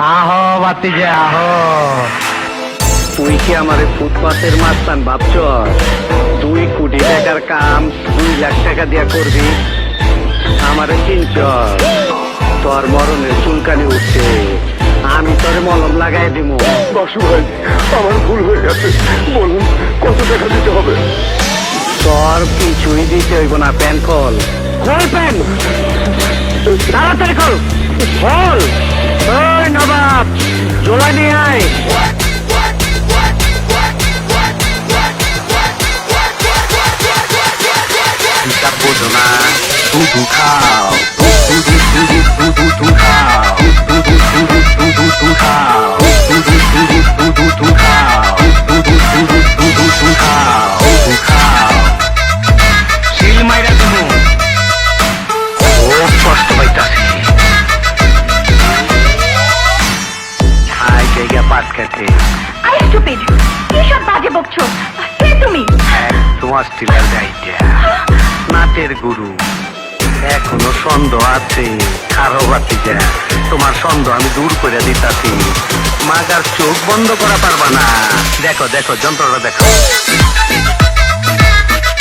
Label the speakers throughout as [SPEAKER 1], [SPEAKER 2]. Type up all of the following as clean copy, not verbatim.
[SPEAKER 1] আহো বাতিজা আহো।
[SPEAKER 2] তুই কি আমারে ফুটপাতের মাস্তান ভাবছ? 2 কোটি টাকার কাম 2 লাখ টাকা দিয়া করবি? আমারে চিনছ? তোর মরণের চুলকানি উঠছে, আমি তোরে মলম লাগাই দিব।
[SPEAKER 3] বাসু ভাই, আমার ভুল হয়ে গেছে, বলুন কত টাকা দিতে হবে?
[SPEAKER 2] তোর কিছুই দিতে হইব না, প্যান খোল। খোল প্যান, তাড়াতাড়ি খোল, খোল। ওই নবাব, জোলা নিয়ে আয়।
[SPEAKER 1] হিসাব বোঝো না, দুধু খাও, দুধু খাও, দুধু খাও, দুধু খাও, দুধু খাও। শিল মাইরা দেবো, খুব কষ্ট পাইতাছি। খাই জায়গা পাট খেতে।
[SPEAKER 4] আই স্টুপিড, কি সব বাজে বকছো? কে তুমি?
[SPEAKER 1] একদম অস্ট্রেলিয়ার গাইডা, নাটের গুরু। এখনো সন্দেহ আছে, খারো বাতিজা, তোমার সন্দেহ আমি দূর করে দিতাছি। মাগার চোখ বন্ধ করা পারবা না। দেখো দেখো যন্ত্রটা দেখো,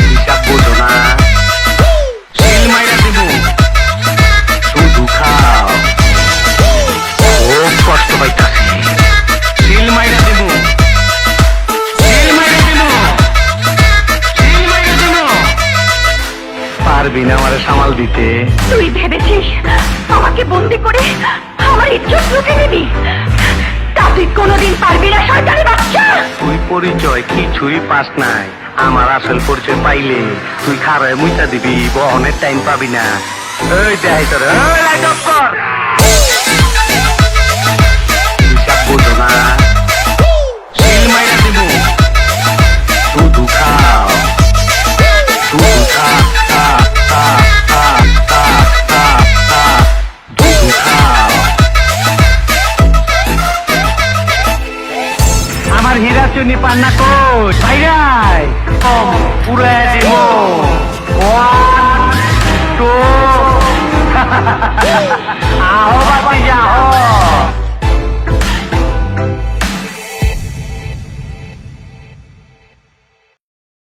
[SPEAKER 1] হিসাব বোঝো না, শিল মাইরা দিব। শুধু খাও, খুব কষ্ট পাইতাছি। শিল মাইরা দিব, শিল মাইরা দিব, শিল মাইরা দিব। পারবি না আমারে সামাল দিতে?
[SPEAKER 4] তুই ভেবেছিস আমাকে বন্দি করে আমার ইজ্জত লুটে নিবি? তা তুই কোনোদিন পারবি না, শয়তানি বাচ্চা।
[SPEAKER 1] তুই পরিচয় কিছুই পাস নাই। আমার আসল পরিচয় পাইলে তুই খারায় মুইতা দিবি, বহনের টাইম পাবি না। ওই দেখাই তোর, ওই লাইট অফ কর। হিসাব বোঝো না, শিল মাইরা দিব। শুধু খাও, শুধু খা, খা, খা, খা, খা, খা, খা, শুধু খাও। আমার হীরা চুনি পান্না কোচ বাইরাই পুরে দিব। 1 2